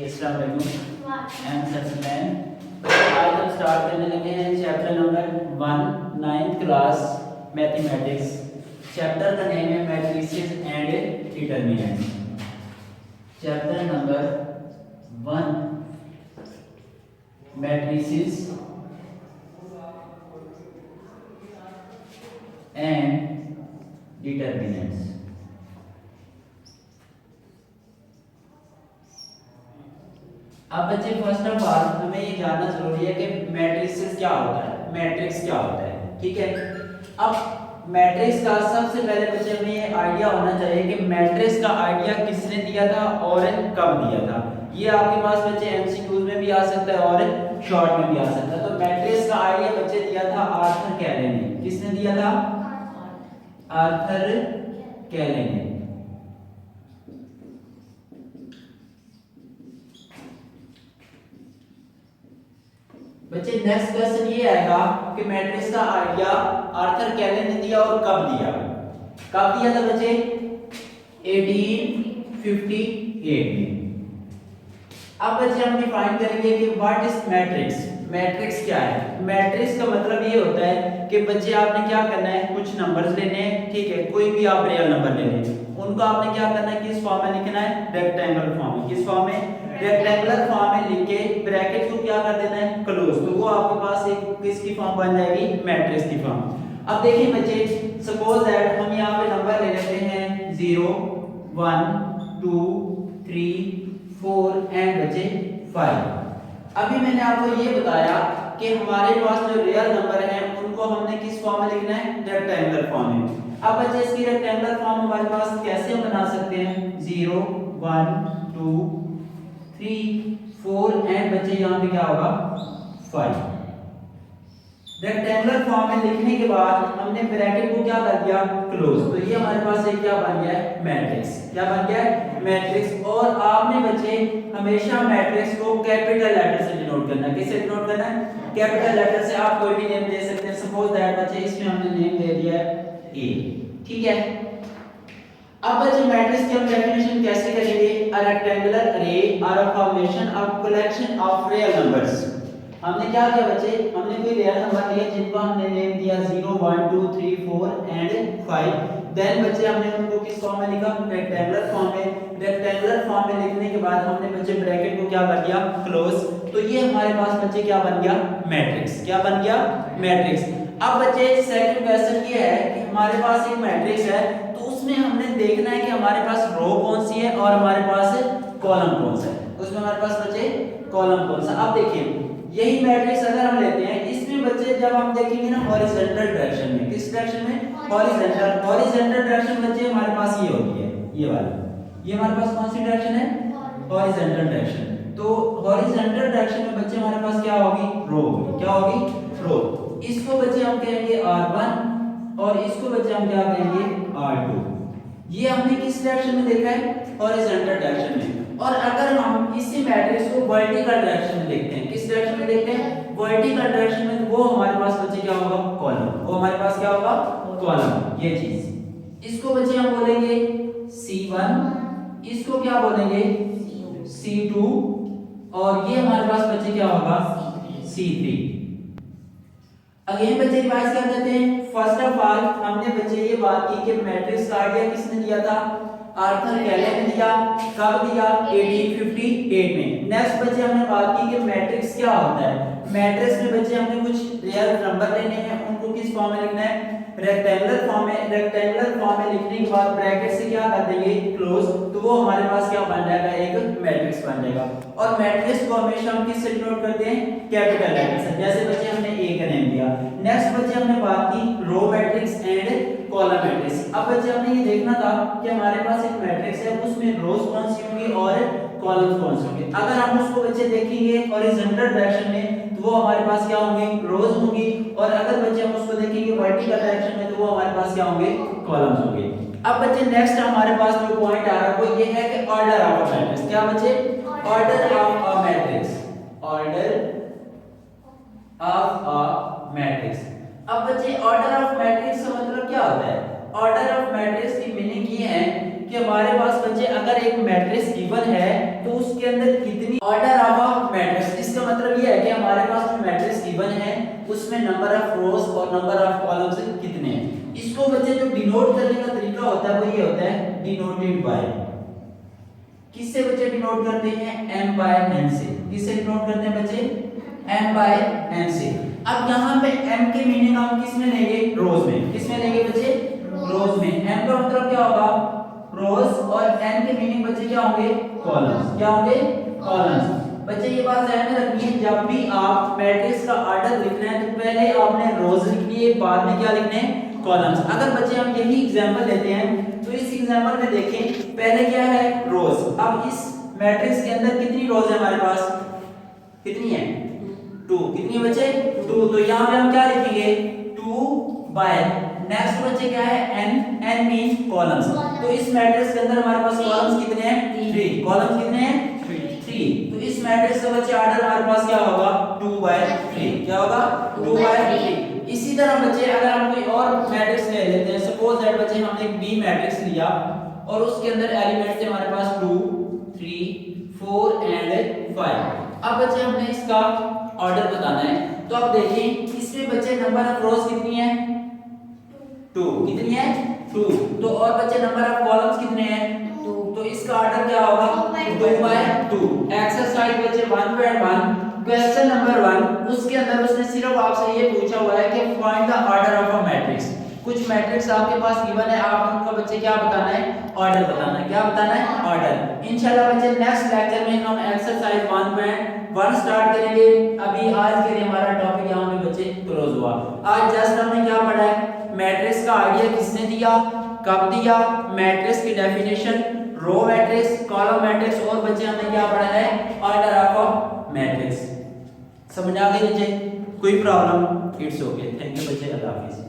अस्सलाम वालेकुम। एम सस्मैन। आज हम स्टार्ट करने लगे हैं chapter number 1 9th class mathematics. Chapter का नेम है matrices and determinants. Chapter number 1 matrices and determinants. अब बच्चे फर्स्ट ऑफ ऑल हमें ये जानना जरूरी है कि मैट्रिसेस क्या होता है, मैट्रिक्स क्या होता है। ठीक है, अब मैट्रिक्स का सबसे पहले बच्चे हमें ये आइडिया होना चाहिए कि मैट्रिक्स का आइडिया किसने दिया था और कब दिया था। ये आपके पास बच्चे एमसीक्यूज में भी आ सकता है और शॉर्ट में भी आ सकता है। तो मैट्रिक्स का आइडिया बच्चे दिया था आर्थर कैले ने। किसने दिया था? आर्थर कैले ने। बच्चे नेक्स्ट क्वेश्चन ये आएगा कि मैट्रिक्स का आइडिया आर्थर कैले ने दिया और कब दिया। कब दिया था बच्चे? 1858 में। अब बच्चे हम डिफाइन करेंगे कि व्हाट इज मैट्रिक्स। मैट्रिक्स क्या है? मैट्रिक्स का मतलब ये होता है कि बच्चे आपने क्या करना है, कुछ नंबर्स लेने हैं। ठीक है, कोई भी आप रियल नंबर ले लें, उनको आपने क्या करना है, किस फॉर्म में लिखना है? रेक्टेंगुलर फॉर्म में। किस फॉर्म में? रेक्टेंगुलर फॉर्म में लिख के ब्रैकेट को क्या कर देना है? क्लोज। तो वो आपके पास एक किसकी फॉर्म बन जाएगी? मैट्रिक्स की फॉर्म। अब देखिए बच्चे, सपोज दैट हम यहाँ पे नंबर ले लेते हैं 0 1 2 3 4 एंड बच्चे 5। अभी मैंने आपको ये बताया कि हमारे पास जो रियल नंबर हैं उनको हमने किस फॉर्म में लिखना है? रेक्टेंगुलर फॉर्म में। अब बच्चे इसकी रेक्टेंगुलर फॉर्म हमारे पास कैसे हम बना सकते हैं? 0 1 2 3 4 एंड बच्चे यहाँ पे क्या होगा? 5। रेक्टेंगुलर फॉर्म में लिखने के बाद हमने ब्रैकेट को क्या कर दिया? क्लोज। तो ये हमारे पास एक क्या बन गया है? मैट्रिक्स। क्या बन गया है? मैट्रिक्स। और आपने बच्चे हमेशा मैट्रिक्स को कैपिटल लेटर से डिनोट करना है। किससे डिनोट करना है? कैपिटल लेटर से। आप कोई भी नेम दे सकते हैं। सपोज दैट बच्चे इसमें हमने नेम दे दिया है ए। ठीक है, अब बच्चे मैट्रिक्स की हम डेफिनेशन कैसे करेंगे? A rectangular array are a formation of collection of real numbers. हमने क्या किया बच्चे? हमने कोई रियल नंबर लिए जिनको हमने नेम दिया 0 1 2 3 4 एंड 5। देन बच्चे हमने उनको किस फॉर्म में लिखा? रेक्टेंगुलर फॉर्म में। रेक्टेंगुलर फॉर्म में लिखने के बाद हमने बच्चे ब्रैकेट को क्या कर दिया? क्लोज। तो ये हमारे पास बच्चे क्या बन गया? मैट्रिक्स। क्या बन गया? मैट्रिक्स। अब बच्चे सेकंड क्वेश्चन ये है कि हमारे पास एक मैट्रिक्स है, तो उसमें हमने देखना है कि हमारे पास रो कौन सी है और हमारे पास कॉलम कौन सा है। उसमें हमारे पास बच्चे कॉलम कौन सा। अब देखिए यही मैट्रिक्स अगर हम लेते हैं, इसमें बच्चे जब हम देखेंगे ना हॉरिजॉन्टल डायरेक्शन में। किस डायरेक्शन में? हॉरिजॉन्टल। हॉरिजॉन्टल डायरेक्शन बच्चे हमारे पास ये होती है, ये वाली। ये हमारे पास कौन सी डायरेक्शन है? Horizontal direction. तो हॉरिजॉन्टल डायरेक्शन में बच्चे हमारे पास क्या होगी? रो होगी। क्या होगी? रो। इसको बच्चे हम कहेंगे r1 और इसको बच्चे हम क्या कहेंगे? r2। ये हमने किस डायरेक्शन में देखा है? हॉरिजॉन्टल डायरेक्शन में। और अगर हम इसी मैट्रिक्स को वर्टिकल डायरेक्शन में देखते हैं, किस डायरेक्शन में देखते हैं? वर्टिकल डायरेक्शन में, तो वो हमारे पास बच्चे क्या होगा? कॉलम। वो हमारे पास क्या होगा? कॉलम। ये चीज, इसको बच्चे हम बोलेंगे C1, इसको क्या बोलेंगे? C2 और ये हमारे पास बच्चे क्या होगा? C3। अगेन बच्चे रिवाइज कर देते हैं। फर्स्ट ऑफ ऑल हमने बच्चे ये बात की कि मैट्रिक्स का आइडिया किसने दिया था? आर्थर कैले ने दिया। कब दिया? 1858 में। नेक्स्ट बच्चे हमने बात की कि मैट्रिक्स क्या होता है। मैट्रिक्स में बच्चे हमने कुछ रियल नंबर लेने हैं, उनको किस फॉर्म में लिखना है? रेक्टेंगुलर फॉर्म में। रेक्टेंगुलर फॉर्म में लिखने के बाद ब्रैकेट से क्या कर देंगे? क्लोज। तो वो हमारे पास क्या बन जाएगा? एक मैट्रिक्स बन जाएगा। और मैट्रिक्स को हमेशा हम किससे डिनोट करते हैं? कैपिटल लेटर से। जैसे बच्चे हमने ए का नेम दिया। नेक्स्ट बच्चे हमने बात की row matrix and column matrix. अब बच्चे हमने ये देखना था कि हमारे पास एक मैट्रिक्स है, उसमें रोज कौन सी होंगी और कॉलम्स कौन से होंगे। अगर हम उसको बच्चे देखेंगे हॉरिजॉन्टल डायरेक्शन में, तो वो हमारे पास क्या होंगे? रोज होंगी। और अगर बच्चे हम उसको देखेंगे वर्टिकल डायरेक्शन में, तो वो हमारे पास क्या होंगे? कॉलम्स होंगे। अब बच्चे नेक्स्ट हमारे पास जो पॉइंट आ रहा है वो ये है कि ऑर्डर ऑफ अ मैट्रिक्स। क्या बच्चे? Order of a matrix. Order of a matrix. अब बच्चे ऑर्डर ऑफ मैट्रिक्स का मतलब क्या होता है? ऑर्डर ऑफ मैट्रिक्स की मीनिंग ये है कि हमारे पास बच्चे अगर एक मैट्रिक्स गिवन है तो उसके अंदर कितनी ऑर्डर ऑफ अ मैट्रिक्स, इसका मतलब ये है कि हमारे पास जो मैट्रिक्स गिवन है उसमें नंबर ऑफ रोज और नंबर ऑफ कॉलम्स कितने हैं। इसको बच्चे जो डिनोट करने का तरीका होता है वो ये होता है डिनोटेड बाय, किससे बच्चे डिनोट करते हैं, m बाय n से। किससे डिनोट करते हैं बच्चे, m बाय n से। अब यहाँ पे m के मीनिंग हम किस में लेंगे, रोज में। किस में लेंगे बच्चे, रोज में। m का मतलब क्या होगा, रोज, और n के मीनिंग बच्चे क्या होंगे, कॉलम्स। क्या होंगे, कॉलम्स। बच्चे ये बात ध्यान में रखनी है, जब भी आप मैट्रिक्स का ऑर्डर लिखना है तो पहले आपने रोज लिखनी है, बाद में क्या लिखने हैं, कॉलम्स। अगर बच्चे हम यही एग्जांपल लेते हैं तो इस एग्जांपल में देखें, पहले क्या है, रोज। अब इस मैट्रिक्स के अंदर कितनी रोज है हमारे पास, कितनी है, 2। कितनी बच्चे, 2। तो यहाँ पे हम क्या लिखेंगे, 2 बाय, नेक्स्ट बच्चे क्या है, n मीन कॉलम्स। तो इस मैट्रिक्स के अंदर हमारे पास कॉलम्स कितने हैं, 3। कॉलम्स कितने हैं, 3। तो इस मैट्रिक्स का बच्चे ऑर्डर हमारे पास क्या होगा, 2 बाय 3। क्या होगा, 2 बाय 3। इसी तरह बच्चे अगर हम कोई और मैट्रिक्स ले लेते हैं, सपोज दैट बच्चे हमने एक बी मैट्रिक्स लिया और उसके अंदर एलिमेंट्स थे हमारे पास 2 3 4 एंड 5। अब बच्चे हमने इसका ऑर्डर बताना है, तो अब देखिए इसमें बच्चे नंबर ऑफ रोज कितनी है, 2। कितनी है, 2। तो और बच्चे नंबर ऑफ कॉलम्स कितने हैं, 2। तो इसका ऑर्डर क्या होगा, 2 बाय 2। एक्सरसाइज बच्चे 1.1 क्वेश्चन नंबर 1, उसके अंदर उसने सिर्फ आपसे ये पूछा हुआ है कि find the order of a matrix. कुछ मैट्रिक्स आपके पास गिवन है, आप उनका बच्चे क्या बताना है, ऑर्डर बताना है। क्या बताना है, ऑर्डर। इंशाल्लाह बच्चे नेक्स्ट लेक्चर में हम एक्सरसाइज 1.1 स्टार्ट करेंगे। अभी आज के लिए हमारा टॉपिक यहाँ पे बच्चे क्लोज हुआ। आज जस्ट हमने क्या पढ़ा है, मैट्रिक्स का आइडिया किसने दिया, कब दिया, मैट्रिक्स की definition, row matrix, column matrix, और बच्चे हमने क्या पढ़ा है, ऑर्डर ऑफ अ मैट्रिक्स। समझ आ गई बच्चे, कोई problem, it's okay. Thank you बच्चे, अल्लाह हाफिज़।